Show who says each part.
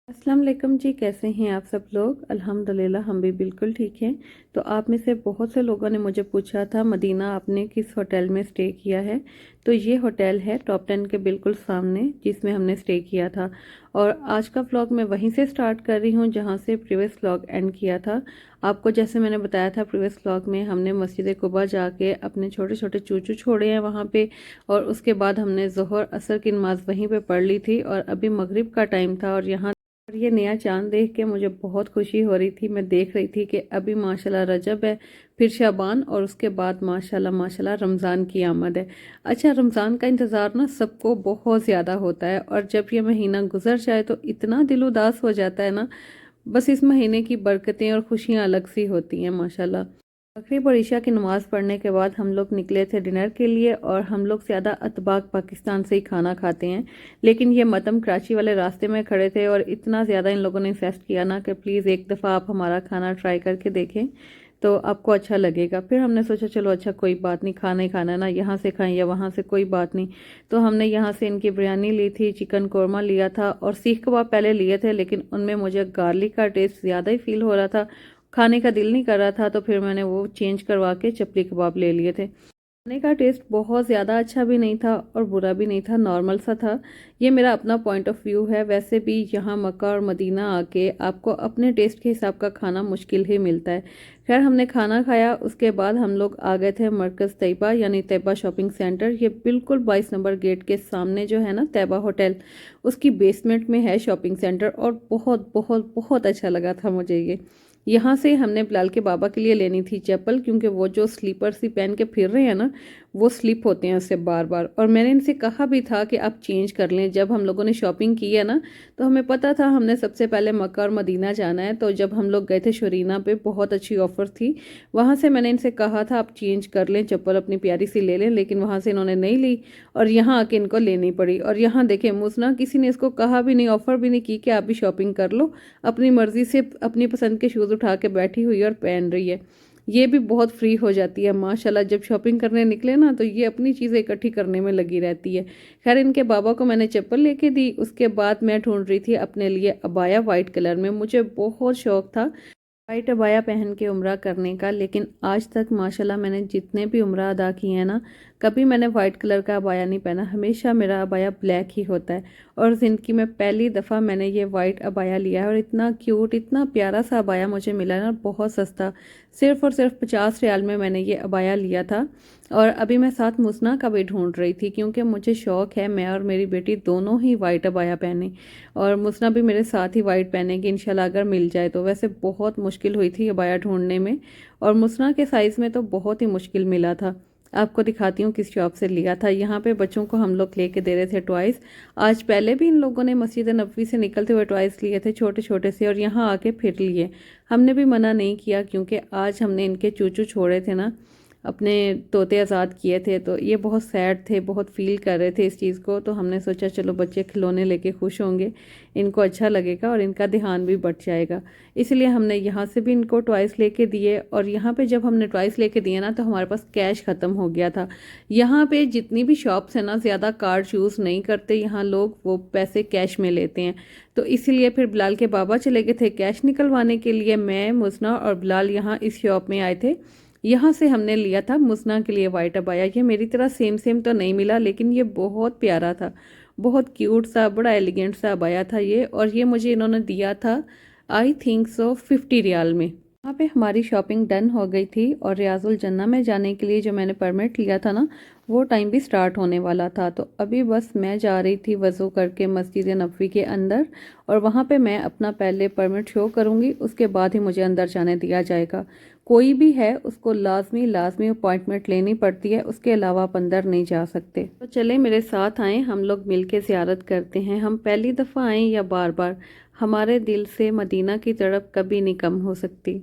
Speaker 1: अस्सलाम वालेकुम जी। कैसे हैं आप सब लोग? अल्हम्दुलिल्लाह हम भी बिल्कुल ठीक हैं। तो आप में से बहुत से लोगों ने मुझे पूछा था मदीना आपने किस होटल में स्टे किया है। तो ये होटल है टॉप 10 के बिल्कुल सामने जिसमें हमने स्टे किया था। और आज का व्लॉग मैं वहीं से स्टार्ट कर रही हूँ जहाँ से प्रीवियस व्लॉग एंड किया था। आपको जैसे मैंने बताया था प्रीवियस व्लॉग में हमने मस्जिद कुबा जाके अपने छोटे छोटे चूचू छोड़े हैं वहाँ पे। और उसके बाद हमने ज़ोहर असर की नमाज़ वहीं पे पढ़ ली थी और अभी मगरिब का टाइम था। और यहाँ और ये नया चांद देख के मुझे बहुत खुशी हो रही थी। मैं देख रही थी कि अभी माशाल्लाह रजब है, फिर शाबान और उसके बाद माशाल्लाह माशाल्लाह रमज़ान की आमद है। अच्छा, रमज़ान का इंतज़ार ना सबको बहुत ज़्यादा होता है और जब ये महीना गुजर जाए तो इतना दिल उदास हो जाता है ना। बस इस महीने की बरकतें और खुशियाँ अलग सी होती हैं माशाल्लाह। मगरिब और इशा की नमाज़ पढ़ने के बाद हम लोग निकले थे डिनर के लिए और हम लोग ज़्यादा अतबाक पाकिस्तान से ही खाना खाते हैं। लेकिन ये मतम कराची वाले रास्ते में खड़े थे और इतना ज़्यादा इन लोगों ने इंसिस्ट किया ना कि प्लीज़ एक दफ़ा आप हमारा खाना ट्राई करके देखें तो आपको अच्छा लगेगा। फिर हमने सोचा चलो अच्छा कोई बात नहीं, खाना ही खाना ना, यहाँ से खाएं या वहाँ से कोई बात नहीं। तो हमने यहाँ से इनकी बिरयानी ली थी, चिकन कौरमा लिया था और सीख कबाब पहले लिए थे लेकिन उनमें मुझे गार्लिक का टेस्ट ज़्यादा ही फील हो रहा था, खाने का दिल नहीं कर रहा था। तो फिर मैंने वो चेंज करवा के चपली कबाब ले लिए थे। खाने का टेस्ट बहुत ज़्यादा अच्छा भी नहीं था और बुरा भी नहीं था, नॉर्मल सा था। ये मेरा अपना पॉइंट ऑफ व्यू है। वैसे भी यहाँ मक्का और मदीना आके आपको अपने टेस्ट के हिसाब का खाना मुश्किल ही मिलता है। खैर हमने खाना खाया, उसके बाद हम लोग आ गए थे मरकज़ तैयबा यानी तैयबा शॉपिंग सेंटर। ये बिल्कुल 22 नंबर गेट के सामने जो है ना तैयबा होटल, उसकी बेसमेंट में है शॉपिंग सेंटर। और बहुत बहुत बहुत अच्छा लगा था मुझे ये। यहाँ से हमने बिलाल के बाबा के लिए लेनी थी चप्पल, क्योंकि वो जो स्लीपर सी पहन के फिर रहे हैं ना वो स्लिप होते हैं उससे बार बार। और मैंने इनसे कहा भी था कि आप चेंज कर लें। जब हम लोगों ने शॉपिंग की है ना तो हमें पता था हमने सबसे पहले मक्का और मदीना जाना है। तो जब हम लोग गए थे शरीना पे बहुत अच्छी ऑफर थी, वहाँ से मैंने इनसे कहा था आप चेंज कर लें, चप्पल अपनी प्यारी सी ले लें, लेकिन वहाँ से इन्होंने नहीं ली और यहाँ आके इनको लेनी पड़ी। और यहाँ देखें मुझना किसी ने इसको कहा भी नहीं, ऑफर भी नहीं की कि आप भी शॉपिंग कर लो, अपनी मर्जी से अपनी पसंद के शूज़ उठा के बैठी हुई और पहन रही है। ये भी बहुत फ्री हो जाती है माशाल्लाह। जब शॉपिंग करने निकले ना तो ये अपनी चीज़ें इकट्ठी करने में लगी रहती है। खैर इनके बाबा को मैंने चप्पल लेके दी। उसके बाद मैं ढूंढ रही थी अपने लिए अबाया वाइट कलर में। मुझे बहुत शौक था वाइट अबाया पहन के उम्रा करने का, लेकिन आज तक माशाल्लाह मैंने जितने भी उम्रा अदा किए हैं ना कभी मैंने वाइट कलर का अबाया नहीं पहना, हमेशा मेरा अबाया ब्लैक ही होता है। और ज़िंदगी में पहली दफ़ा मैंने ये वाइट अबाया लिया है और इतना क्यूट इतना प्यारा सा अबाया मुझे मिला ना, बहुत सस्ता, सिर्फ़ और सिर्फ 50 रियाल में मैंने ये अबाया लिया था। और अभी मैं साथ मुसना का भी ढूंढ रही थी क्योंकि मुझे शौक है मैं और मेरी बेटी दोनों ही वाइट अबाया पहने और मुसना भी मेरे साथ ही वाइट पहनेगी इंशाल्लाह अगर मिल जाए तो। वैसे बहुत मुश्किल हुई थी अबाया ढूंढने में और मुसना के साइज़ में तो बहुत ही मुश्किल मिला था। आपको दिखाती हूँ किस शॉप से लिया था। यहाँ पे बच्चों को हम लोग लेके दे रहे थे टॉयज़। आज पहले भी इन लोगों ने मस्जिद नबवी से निकलते हुए टॉयज़ लिए थे छोटे छोटे से और यहाँ आके फिर लिए। हमने भी मना नहीं किया क्योंकि आज हमने इनके चूचू छोड़े थे ना, अपने तोते आज़ाद किए थे, तो ये बहुत सैड थे, बहुत फील कर रहे थे इस चीज़ को। तो हमने सोचा चलो बच्चे खिलौने लेके खुश होंगे, इनको अच्छा लगेगा और इनका ध्यान भी बढ़ जाएगा, इसलिए हमने यहाँ से भी इनको टॉयज़ लेके दिए। और यहाँ पे जब हमने टॉयज़ लेके दिए ना तो हमारे पास कैश ख़त्म हो गया था। यहाँ पे जितनी भी शॉप्स हैं ना ज़्यादा कार्ड यूज़ नहीं करते यहाँ लोग, वो पैसे कैश में लेते हैं। तो इसीलिए फिर बिलाल के बाबा चले गए थे कैश निकलवाने के लिए। मैं मुसना और बिलाल यहाँ इस शॉप में आए थे। यहाँ से हमने लिया था मुसना के लिए वाइट अबाया। ये मेरी तरह सेम सेम तो नहीं मिला लेकिन ये बहुत प्यारा था, बहुत क्यूट सा, बड़ा एलिगेंट सा अबाया था ये। और ये मुझे इन्होंने दिया था आई थिंक सो 50 रियाल में। यहाँ पे हमारी शॉपिंग डन हो गई थी और रियाजुल जन्ना में जाने के लिए जो मैंने परमिट लिया था ना वो टाइम भी स्टार्ट होने वाला था। तो अभी बस मैं जा रही थी वज़ू करके मस्जिद नबवी के अंदर और वहाँ पे मैं अपना पहले परमिट शो करूँगी, उसके बाद ही मुझे अंदर जाने दिया जाएगा। कोई भी है उसको लाजमी लाजमी अपॉइंटमेंट लेनी पड़ती है, उसके अलावा आप अंदर नहीं जा सकते। तो चले मेरे साथ आएँ, हम लोग मिल के ज़ियारत करते हैं। हम पहली दफ़ा आएँ या बार बार, हमारे दिल से मदीना की तड़प कभी नहीं कम हो सकती।